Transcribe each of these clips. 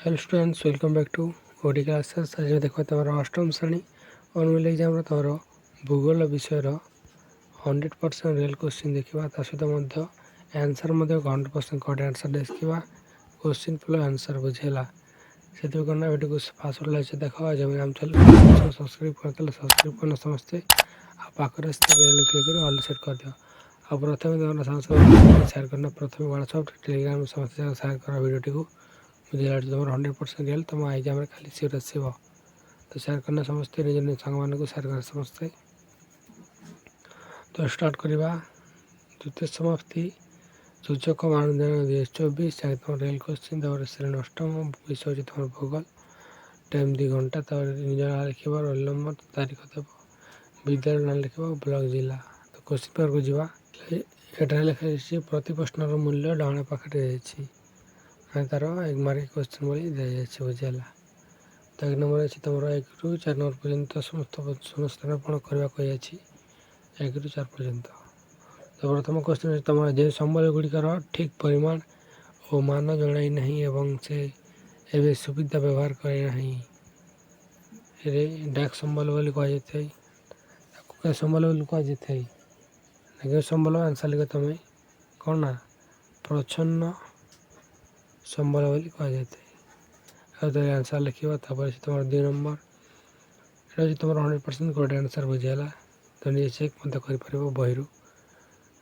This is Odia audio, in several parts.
Hello students, welcome back to OD classes. आज देखो तुम अष्टम श्रेणी अनुअल एग्जाम तुम भूगोल विषय 100% रियल क्वेश्चन देखा ता सहित आंसर 100% करेक्ट आंसर देखा क्वेश्चन प्लस आंसर बुझेगा से करना वीडियो को फास्ट लाइक देख जब आम चैनल सब्सक्राइब करते सब्सक्राइब करना समस्ते आखिर बेल क्लिक कर ऑल सेट कर दियो। आ प्रथम तुम समस्त शेयर करना प्रथम व्हाट्सअप टेलीग्राम समस्त शेयर कर वीडियो को बुझेगा तुम 100% रियल तुम एग्जाम खाली सीट आसो तो शेयर करना समस्ते निज निज सांग मान को शेयर कर समस्ते। तो स्टार्ट करवा द्वितीय समाप्ति सूचक मानदंड 2024 जहाँ तुम रियल क्वेश्चन श्रेणी अष्टम विषय हूँ तुम भूगोल टाइम 2 घंटा निज ना लिख रोल नंबर तारीख देव विद्यालय ना लिख ब्लॉक जिला। तो क्वेश्चन पेपर को जीवा एठार लिखाई प्रति प्रश्नर मूल्य डाण पाखे तार एक मार्क क्वेश्चन बोली दिखाई बुझेगा। तो 1 नंबर अच्छी तुम 1 ରୁ 4 नंबर पर्यंत समस्त शून्यस्थान करने को 1 ରୁ 4 पर्यंत। तो प्रथम क्वेश्चन तुम जो संबल गुड़िकर ठीक परिमाण और मान जनाई नहीं एवं से एवं सुविधा व्यवहार करे डाक संबल बोली कह संबल बोली कह संबल आंसर लिख तुम कौन ना प्रच्छन्न संबल बोली कह आंसर लिखा तुम 2 नंबर ये तुम 100% करेक्ट आंसर बुझेगा। तो नहीं चेक मत कर बही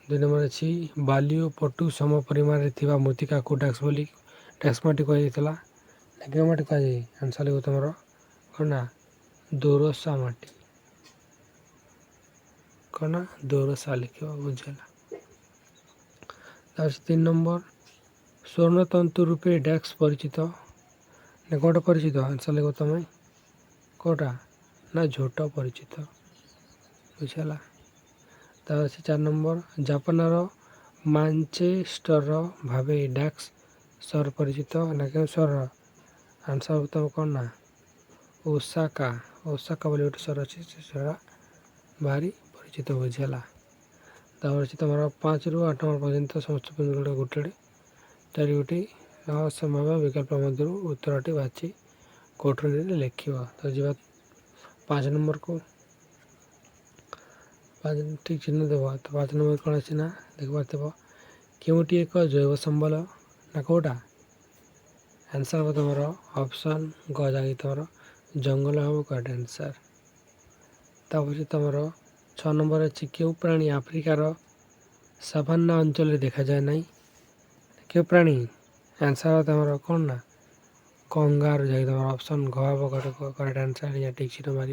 2 नंबर अच्छी बाली और पटु सम परिमाण मृत्तिका को टैक्स बोली टैक्स माटी कहला क्यों माटी कह आंसर लिख तुम कौन ना दोरसा माटी कौन ना दोरसा लिख बुझेगा। 3 नंबर स्वर्णतंतु रूपे डैक्स परिचित ना कौटा परिचित आंसर लिख तुम कौटा ना झोट परिचित बुझेगा। 4 नंबर जापानर मानचेस्टर भाव डैक्स सहर परिचित ना क्यों सहर आंसर तुम कौन ना ओसाका ओसाका बोली गोटे सहर अच्छी भारी परिचित बुझेगा। तुम 5 ରୁ 8 नंबर पर्यंत समस्त गोटे 4 गोटी समय विकल्प मध्य उत्तरटी बाछी कोठरी लिख। तो जी 5 नंबर को 5 ठीक चिन्ह देव। तो 5 नंबर कौन अच्छी ना देख पार केउटी एक जैव संबल ना कौटा आंसर हम तुम ऑप्शन ग जाए तुम जंगल हम करेक्ट आंसर। तापर तुम 6 नंबर अच्छी क्यों प्राणी आफ्रिकार साभान्ना अंचल देखा जाए ना क्यों प्राणी आंसर तुम कौन ना कंगारू जाए तुम ऑप्शन घ हम करेक्ट आंसर या ठीक चिन्ह मार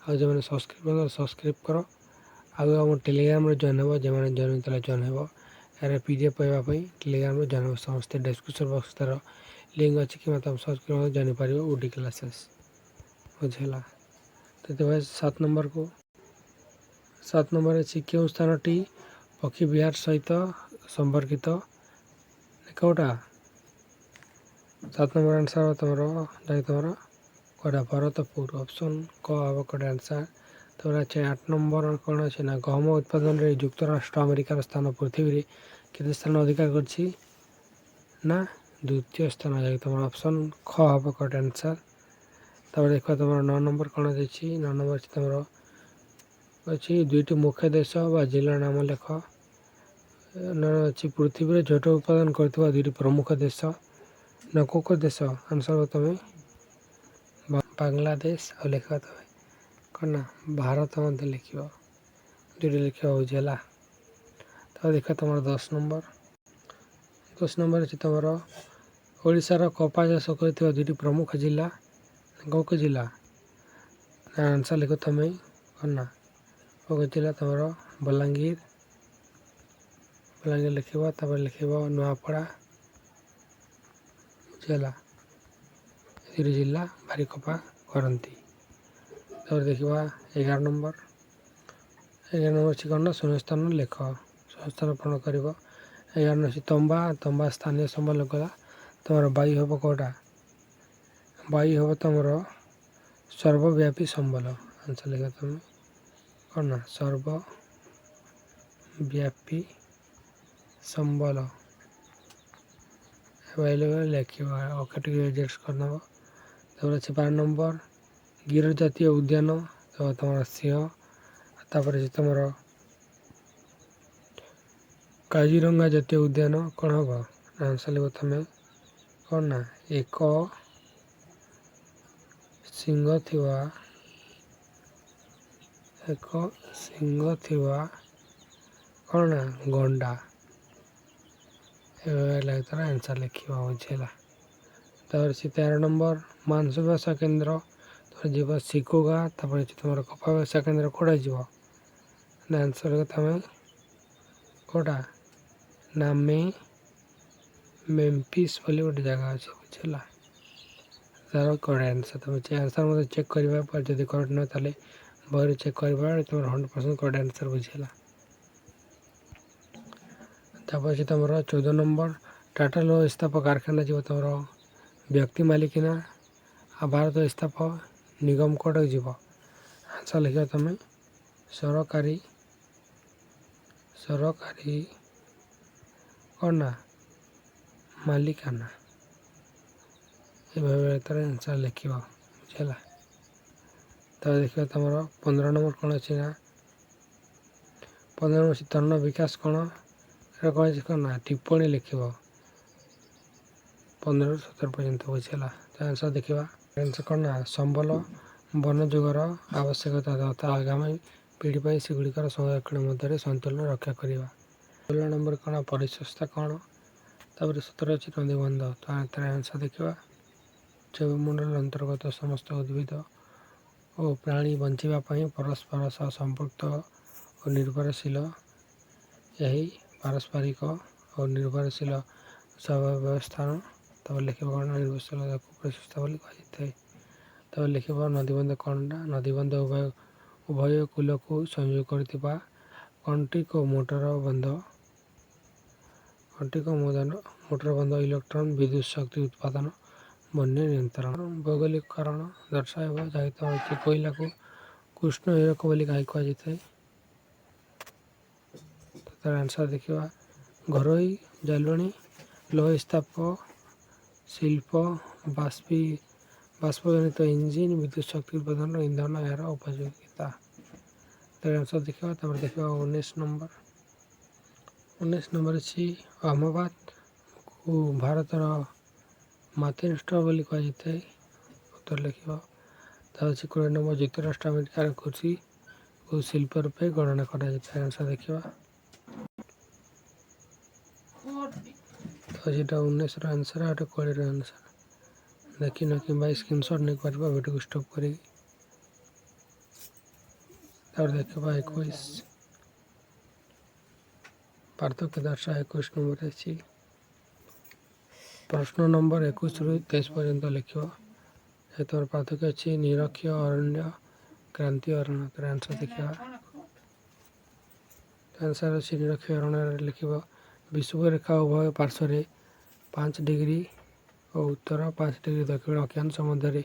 आ जो सब्सक्राइब कर आम टेलीग्राम जॉइन हो जो जॉइन जॉइन हो यार पीडीएफ पाइबापी टेलीग्राम जॉइन हो समस्त डिस्क्रिप्शन बॉक्स तार लिंक अच्छी कि तुम सब्सक्राइब जानी पार ओडी क्लासेस बुझेगा। तो 7 नंबर को 7 नंबर अच्छी क्यों स्थानटी पक्षी विहार सहित संपर्कित कौटा 7 नंबर आंसर तुम जाए तुम कौटा भरतपुर ऑप्शन क हम कौट आंसर। तो अच्छे 8 नंबर कौन अच्छे ना गहम उत्पादन में युक्तराष्ट्र अमेरिकार स्थान पृथ्वी के स्थान अधिकार कर ना द्वितीय स्थान जाए तुम ऑप्शन ख हम करेक्ट आंसर। तब देख तुम 9 नंबर कौन अच्छी 9 नंबर तुम अच्छी 2टी मुख्य देश व जिला नाम लेख अच्छी पृथ्वी झोट उत्पादन कर 2टी प्रमुख देश ना को देश आंसर तुम बांग्लादेश और लिख तुम कौन ना भारत मध्य लिख 2टी लिख बुझेगा। तो देख तुम 10 नंबर अच्छी तुम ओडिशार कपा चाष कर 2टी प्रमुख जिला कौ जिला आंसर लिख तुम कौन ना कौ जिला तुम बलांगीर बलांगीर लिख लिख नुआपड़ा बुझेगा 2 जिला भारी कपा करती। तो देखा 11 नंबर अच्छी कौन ना शून्यस्थान लिख शून्यस्थान पूर्ण कर 11 अच्छी तंबा तंबा स्थानीय संबल गला तुम वायु हम कौटा वायु हम तुम सर्वव्यापी संबल आंसर लिखा तुम कौन ना सर्वव्यापी संबल ଆଭେଲେବଲ୍ ଲେଖିବ ଓକେ ଟିକେ ଆଡ଼ଜଷ୍ଟ କରିନେବ। ତାପରେ ଅଛି 12 ନମ୍ବର ଗିର ଜାତୀୟ ଉଦ୍ୟାନ ତମର ସିଂହ। ତାପରେ ଅଛି ତମର କାଜିରଙ୍ଗା ଜାତୀୟ ଉଦ୍ୟାନ କ'ଣ ହେବ ଆନ୍ସର୍ ଲେଖିବ ତମେ କ'ଣ ନା ଏକ ସିଂହ ଥିବା କ'ଣ ନା ଗଣ୍ଡା ଏବେ ତାର ଆନ୍ସର୍ ଲେଖିବା ବୁଝିଲା। ତାପରେ ଅଛି 13 ନମ୍ବର ମାଂସ ବ୍ୟବସାୟ କେନ୍ଦ୍ର ତାପରେ ଯିବ ଶିକୋଗା। ତାପରେ ଅଛି ତୁମର କପା ବ୍ୟବସାୟ କେନ୍ଦ୍ର କେଉଁଟା ଯିବ ନା ଆନ୍ସର୍ ତମେ କେଉଁଟା ନା ମେମ୍ଫିସ୍ ବୋଲି ଗୋଟେ ଜାଗା ଅଛି ବୁଝିଲା। ତାର କରେକ୍ଟ ଆନ୍ସର୍ ତମେ ଆନ୍ସର୍ ମଧ୍ୟ ଚେକ୍ କରିବା ପରେ ଯଦି କରେକ୍ଟ ନୁହେଁ ତାହେଲେ ବହିରେ ଚେକ୍ କରିବା ତମର 100% କରେକ୍ଟ ଆନ୍ସର୍ ବୁଝିଲା। ତାପରେ ଅଛି ତମର 14 ନମ୍ବର ଟାଟା ଲୌହ ଇସ୍ପାତ କାରଖାନା ଯିବ ତମର ବ୍ୟକ୍ତି ମାଲିକିନା ଆଉ ଭାରତ ଇସ୍ପାତ ନିଗମ କୋଡ଼କୁ ଯିବ ଆନ୍ସର୍ ଲେଖିବ ତମେ ସରକାରୀ କ'ଣ ନା ମାଲିକାନା ଏଭାବେ ତାର ଆନ୍ସର୍ ଲେଖିବ ବୁଝିଲା। ତାପରେ ଦେଖିବା ତମର 15 ନମ୍ବର କ'ଣ ଅଛି ନା 15 ନମ୍ବର ଅଛି ତରୁଣ ବିକାଶ କ'ଣ ଏଇଟା କ'ଣ ଅଛି କ'ଣ ନା ଟିପ୍ପଣୀ ଲେଖିବ 15ରୁ 17 ପର୍ଯ୍ୟନ୍ତ ବୁଝିଲା। ତ ଆନ୍ସର୍ ଦେଖିବା ଆନ୍ସର୍ କ'ଣ ନା ସମ୍ବଳ ବନଯୋଗର ଆବଶ୍ୟକତା ତଥା ଆଗାମୀ ପିଢ଼ି ପାଇଁ ସେଗୁଡ଼ିକର ସଂରକ୍ଷଣ ମଧ୍ୟରେ ସନ୍ତୁଳନ ରକ୍ଷା କରିବା। 16 ନମ୍ବର କ'ଣ ପରିସଂସ୍ଥା କ'ଣ ତାପରେ 17 ଅଛି ନଦୀବନ୍ଧ। ତ ତାର ଆନ୍ସର୍ ଦେଖିବା ଜୈବମଣ୍ଡଳ ଅନ୍ତର୍ଗତ ସମସ୍ତ ଉଦ୍ଭିଦ ଓ ପ୍ରାଣୀ ବଞ୍ଚିବା ପାଇଁ ପରସ୍ପର ସହ ସମ୍ପୃକ୍ତ ଓ ନିର୍ଭରଶୀଳ ଏହି ପାରସ୍ପରିକ ଓ ନିର୍ଭରଶୀଳ ବ୍ୟବସ୍ଥାନ। ତାପରେ ଲେଖିବ କ'ଣ ନିର୍ଭରଶୀଳତାକୁ ପରିସଂସ୍ଥା ବୋଲି କୁହାଯାଇଥାଏ। ତାପରେ ଲେଖିବ ନଦୀବନ୍ଧ କ'ଣଟା ନଦୀବନ୍ଧ ଉଭୟ କୂଳକୁ ସଂଯୋଗ କରୁଥିବା କଣ୍ଟ୍ରିକ ମୋଟର ବନ୍ଧ ଇଲେକ୍ଟ୍ରନ୍ ବିଦ୍ୟୁତ୍ ଶକ୍ତି ଉତ୍ପାଦନ ବନ୍ୟା ନିୟନ୍ତ୍ରଣ। ଭୌଗୋଳିକ କାରଣ ଦର୍ଶାଇବ ଯାହାକି ତମର ଅଛି କୋଇଲାକୁ କୃଷ୍ଣ ହୀରକ ବୋଲି କାହିଁକି କୁହାଯାଇଥାଏ। ତାର ଆନ୍ସର୍ ଦେଖିବା ଘରୋଇ ଜାଳେଣୀ ଲୌହ ଇସ୍ପାତ ଶିଳ୍ପ ବାଷ୍ପଜନିତ ଇଞ୍ଜିନ୍ ବିଦ୍ୟୁତ୍ ଶକ୍ତି ଉତ୍ପାଦନର ଇନ୍ଧନ ଏହାର ଉପଯୋଗିତା। ତାର ଆନ୍ସର୍ ଦେଖିବା। ତାପରେ ଦେଖିବା 19 ନମ୍ବର ଅଛି ଅହମ୍ମଦାବାଦକୁ ଭାରତର ମାଞ୍ଚେଷ୍ଟର ବୋଲି କୁହାଯାଇଥାଏ ଉତ୍ତର ଲେଖିବ। ତାପରେ ଅଛି 20 ନମ୍ବର ଯୁକ୍ତରାଷ୍ଟ୍ର ଆମେରିକାର କୃଷି ଓ ଶିଳ୍ପ ରୂପେ ଗଣନା କରାଯାଇଥାଏ ଆନ୍ସର୍ ଦେଖିବା। ତ ସେଇଟା 19ର ଆନ୍ସର୍ ଆଉ 20ର ଆନ୍ସର୍ ଦେଖିନ କିମ୍ବା ସ୍କ୍ରିନ୍ସଟ୍ ନେଇପାରିବା ଭିଡ଼ିଓକୁ ଷ୍ଟପ୍ କରିକି। ତାପରେ ଦେଖିବା 21 ପାର୍ଥକ୍ୟ ଦର୍ଶାଅ 21 ନମ୍ବର ଅଛି ପ୍ରଶ୍ନ ନମ୍ବର 21ରୁ 23 ପର୍ଯ୍ୟନ୍ତ ଲେଖିବ। ତମର ପାର୍ଥକ୍ୟ ଅଛି ନିରକ୍ଷୀୟ ଅରଣ୍ୟ କ୍ରାନ୍ତୀୟ ଅରଣ୍ୟ। ତାର ଆନ୍ସର୍ ଦେଖିବା ଆନ୍ସର୍ ଅଛି ନିରକ୍ଷୀୟ ଅରଣ୍ୟରେ ଲେଖିବ ବିଷୁବରେଖା ଉଭୟ ପାର୍ଶ୍ୱରେ 5 ଡିଗ୍ରୀ ଓ ଉତ୍ତର 5 ଡିଗ୍ରୀ ଦକ୍ଷିଣ ଅକ୍ଷାଂଶ ମଧ୍ୟରେ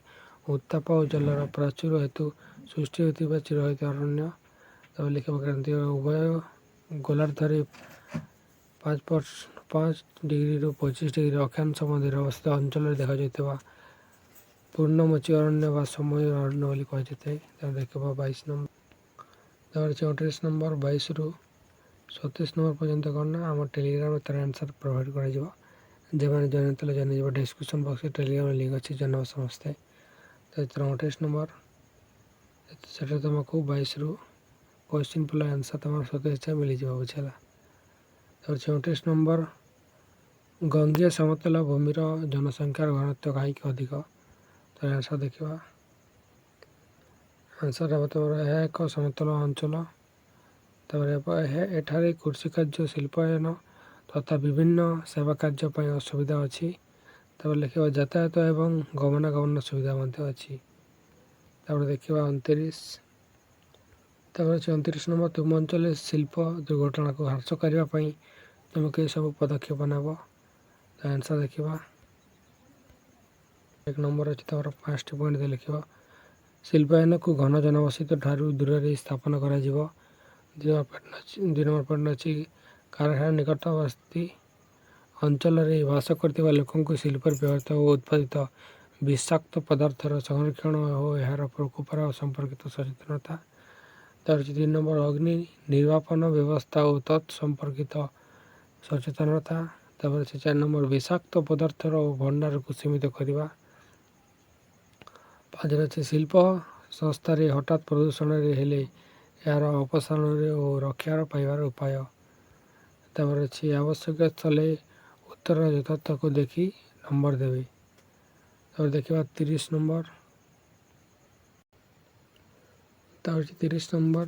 ଉତ୍ତାପ ଓ ଜଳର ପ୍ରଚୁର ହେତୁ ସୃଷ୍ଟି ହେଉଥିବା ଚିରହରିତ ଅରଣ୍ୟ। ତାପରେ ଲେଖିବ କ୍ରାନ୍ତୀୟ ଉଭୟ ଗୋଲାର୍ଦ୍ଧରେ 5 ଡିଗ୍ରୀରୁ 25 ଡିଗ୍ରୀ ଅକ୍ଷାଂଶ ମଧ୍ୟରେ ଅବସ୍ଥିତ ଅଞ୍ଚଳରେ ଦେଖାଯାଉଥିବା ପୂର୍ଣ୍ଣମୋଚୀ ଅରଣ୍ୟ ବା ସମୟ ଅରଣ୍ୟ ବୋଲି କୁହାଯାଇଥାଏ। ତାପରେ ଦେଖିବ 22 ନମ୍ବର। ତାପରେ 34 ନମ୍ବର 22ରୁ 37 ନମ୍ବର ପର୍ଯ୍ୟନ୍ତ କ'ଣ ନା ଆମ ଟେଲିଗ୍ରାମରେ ତାର ଆନ୍ସର୍ ପ୍ରୋଭାଇଡ଼ କରାଯିବ। ଯେଉଁମାନେ ଜଏନ୍ ଥିଲେ ଜାଣିଯିବ ଡିସ୍କ୍ରିପ୍ସନ୍ ବକ୍ସରେ ଟେଲିଗ୍ରାମ ଲିଙ୍କ୍ ଅଛି ଜଏନ୍ ହେବ ସମସ୍ତେ। ତ 28 ନମ୍ବର ସେଟା ତୁମକୁ 22ରୁ କ୍ୱେଶ୍ଚିନ୍ ପ୍ଲସ୍ ଆନ୍ସର୍ ତୁମର 27 ମିଳିଯିବ ବୁଝିଲା। ତାପରେ 34 ନମ୍ବର ଗଙ୍ଗୀୟ ସମତଳ ଭୂମିର ଜନସଂଖ୍ୟାର ଘନତ୍ୱ କାହିଁକି ଅଧିକ ତାର ଆନ୍ସର୍ ଦେଖିବା। ଆନ୍ସର୍ ହେବ ତୁମର ଏହା ଏକ ସମତଳ ଅଞ୍ଚଳ। ତାପରେ ଏଠାରେ କୃଷି କାର୍ଯ୍ୟ ଶିଳ୍ପାୟନ ତଥା ବିଭିନ୍ନ ସେବା କାର୍ଯ୍ୟ ପାଇଁ ଅସୁବିଧା ଅଛି। ତାପରେ ଲେଖିବ ଯାତାୟାତ ଏବଂ ଗମନାଗମନ ସୁବିଧା ମଧ୍ୟ ଅଛି। ତାପରେ ଦେଖିବା 29। ତାପରେ 29 ନମ୍ବର ତୁମ ଅଞ୍ଚଳରେ ଶିଳ୍ପ ଦୁର୍ଘଟଣାକୁ ହ୍ରାସ କରିବା ପାଇଁ ତୁମକୁ ଏସବୁ ପଦକ୍ଷେପ ନେବ। ତ ଆନ୍ସର୍ ଦେଖିବା 1 ନମ୍ବର ଅଛି ତୁମର 5ଟି ପଏଣ୍ଟ ଲେଖିବ ଶିଳ୍ପାୟନକୁ ଘନ ଜନବସତି ଠାରୁ ଦୂରରେ ସ୍ଥାପନ କରାଯିବ। 2 ନମ୍ବର ପଏଣ୍ଟ ଅଛି କାରଖାନା ନିକଟବର୍ତ୍ତୀ ଅଞ୍ଚଳରେ ବାସ କରୁଥିବା ଲୋକଙ୍କୁ ଶିଳ୍ପରେ ବ୍ୟବହୃତ ଓ ଉତ୍ପାଦିତ ବିଷାକ୍ତ ପଦାର୍ଥର ସଂରକ୍ଷଣ ଓ ଏହାର ପ୍ରକୋପର ସମ୍ପର୍କିତ ସଚେତନତା। ତା'ପରେ 3 ନମ୍ବର ଅଗ୍ନି ନିର୍ବାପନ ବ୍ୟବସ୍ଥା ଓ ତତ୍ ସମ୍ପର୍କିତ ସଚେତନତା। ତା'ପରେ 4 ନମ୍ବର ବିଷାକ୍ତ ପଦାର୍ଥର ଭଣ୍ଡାରକୁ ସୀମିତ କରିବା। 5 ଅଛି ଶିଳ୍ପ ସଂସ୍ଥାରେ ହଠାତ୍ ପ୍ରଦୂଷଣରେ ହେଲେ ଏହାର ଅପସାରଣରେ ଓ ରକ୍ଷାର ପାଇବାର ଉପାୟ। ତା'ପରେ ଅଛି ଆବଶ୍ୟକ ସ୍ଥଳେ ଉତ୍ତର ଯଥାର୍ଥକୁ ଦେଖି ନମ୍ବର ଦେବେ। ତା'ପରେ ଦେଖିବା 30 ନମ୍ବର। ତା'ପରେ 30 ନମ୍ବର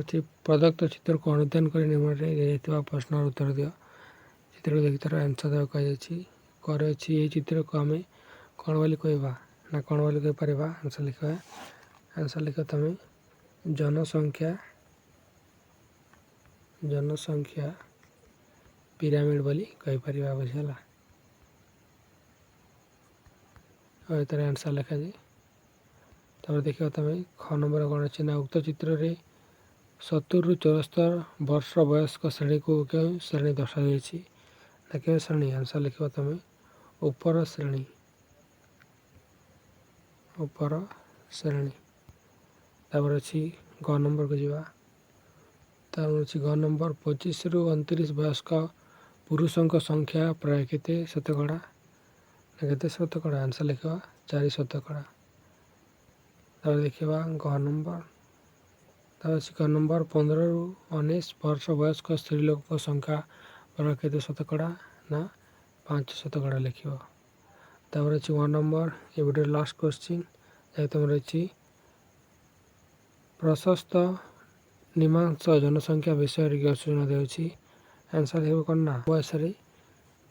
ଅଛି ପ୍ରଦତ୍ତ ଚିତ୍ରକୁ ଅନୁଧ୍ୟାନ କରି ନିମ୍ନରେ ଦିଆଯାଇଥିବା ପ୍ରଶ୍ନର ଉତ୍ତର ଦିଅ। ଚିତ୍ରକୁ ଦେଖି ତା'ର ଆନ୍ସର୍ ଦେବାକୁ କୁହାଯାଇଛି। କରେ ଅଛି ଏହି ଚିତ୍ରକୁ ଆମେ କ'ଣ ବୋଲି କହିବା ନା କ'ଣ ବୋଲି କହିପାରିବା? ଆନ୍ସର୍ ଲେଖ ତମେ ଜନସଂଖ୍ୟା ପିରାମିଡ଼ ବୋଲି କହିପାରିବା। ବୁଝିଗଲା? ଆଉ ଏଥିରେ ଆନ୍ସର୍ ଲେଖାଯାଏ। ତା'ପରେ ଦେଖିବା ତମେ ଖ ନମ୍ବର କ'ଣ ଅଛି ନା ଉକ୍ତ ଚିତ୍ରରେ 70ରୁ 74 ବର୍ଷ ବୟସ୍କ ଶ୍ରେଣୀକୁ କେଉଁ ଶ୍ରେଣୀ ଦର୍ଶାଯାଇଛି? ନା କେଉଁ ଶ୍ରେଣୀ? ଆନ୍ସର୍ ଲେଖିବ ତମେ ଉପର ଶ୍ରେଣୀ। ତା'ପରେ ଅଛି ଘ ନମ୍ବରକୁ ଯିବା। ତା'ପରେ ଅଛି ଘ ନମ୍ବର 25ରୁ 29 ବୟସ୍କ ପୁରୁଷଙ୍କ ସଂଖ୍ୟା ପ୍ରାୟ କେତେ ଶତକଡ଼ା? ନା କେତେ ଶତକଡ଼ା? ଆନ୍ସର୍ ଲେଖିବା 4%। ତା'ପରେ ଦେଖିବା ଘ ନମ୍ବର। ତା'ପରେ ଅଛି ଘ ନମ୍ବର 15ରୁ 19 ବର୍ଷ ବୟସ୍କ ସ୍ତ୍ରୀ ଲୋକଙ୍କ ସଂଖ୍ୟା ପ୍ରାୟ କେତେ ଶତକଡ଼ା? ନା 5% ଲେଖିବ। ତା'ପରେ ଅଛି 1 ନମ୍ବର। ଏ ଭିଡ଼ିଓ ଲାଷ୍ଟ କ୍ୱେଶ୍ଚିନ୍ ଯାହା ତମର ଅଛି ପ୍ରଶସ୍ତ ନିମାଂଶ ଜନସଂଖ୍ୟା ବିଷୟରେ କି ସୂଚନା ଦେଉଛି? ଆନ୍ସର୍ ହେବ କ'ଣ ନା ବୟସରେ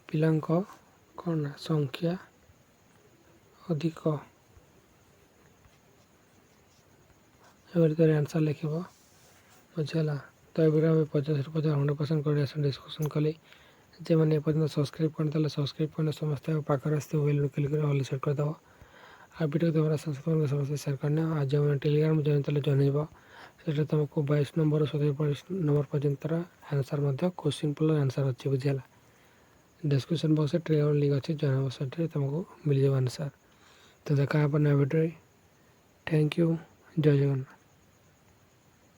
ପିଲାଙ୍କ କ'ଣ ନା ସଂଖ୍ୟା ଅଧିକ। ଏଭଳି ଆନ୍ସର୍ ଲେଖିବ। ବୁଝିଗଲା? ତ ଏ ଭିଡ଼ିଓ ଆମେ 50ରୁ 100% କୋଡ଼ିଏସନ୍ ଡିସ୍କସନ୍ କଲି। ଯେମାନେ ଏପର୍ଯ୍ୟନ୍ତ ସବସ୍କ୍ରାଇବ୍ କରିଦେଲେ ସବସ୍କ୍ରାଇବ୍ କରିଲେ ସମସ୍ତେ ପାଖରେ ଆସିଥିବ ବେଲ୍ କ୍ଲିକ୍ କରି ଅଲ୍ ସେଟ୍ କରିଦେବ। ଆଉ ଭିଡ଼ିଓ ତୁମର ସଂସ୍କରଣ ସମସ୍ତେ ସେୟାର କରିନିଅ। ଆଉ ଯେଉଁମାନେ ଟେଲିଗ୍ରାମ ଜଏନ୍ କଲେ ଜଏନ୍ ହେବ। ସେଠାରେ ତୁମକୁ 22 ନମ୍ବର 27 ନମ୍ବର ପର୍ଯ୍ୟନ୍ତର ଆନ୍ସର୍ ମଧ୍ୟ କ୍ୱେଶ୍ଚିନ୍ ପ୍ଲସ୍ ଆନ୍ସର୍ ଅଛି। ବୁଝିଗଲା? ଡେସ୍କ୍ରିପ୍ସନ୍ ବକ୍ସରେ ଟେଲିଗ୍ରାମ ଲିଙ୍କ୍ ଅଛି, ଜଏନ୍ ହେବ। ସେଠାରେ ତୁମକୁ ମିଳିଯିବ ଆନ୍ସର୍। ତ ଦେଖା ହେବ ନା ଭିଡ଼ିଓରେ। Thank you. ଜୟ ଜଗନ୍ନାଥ।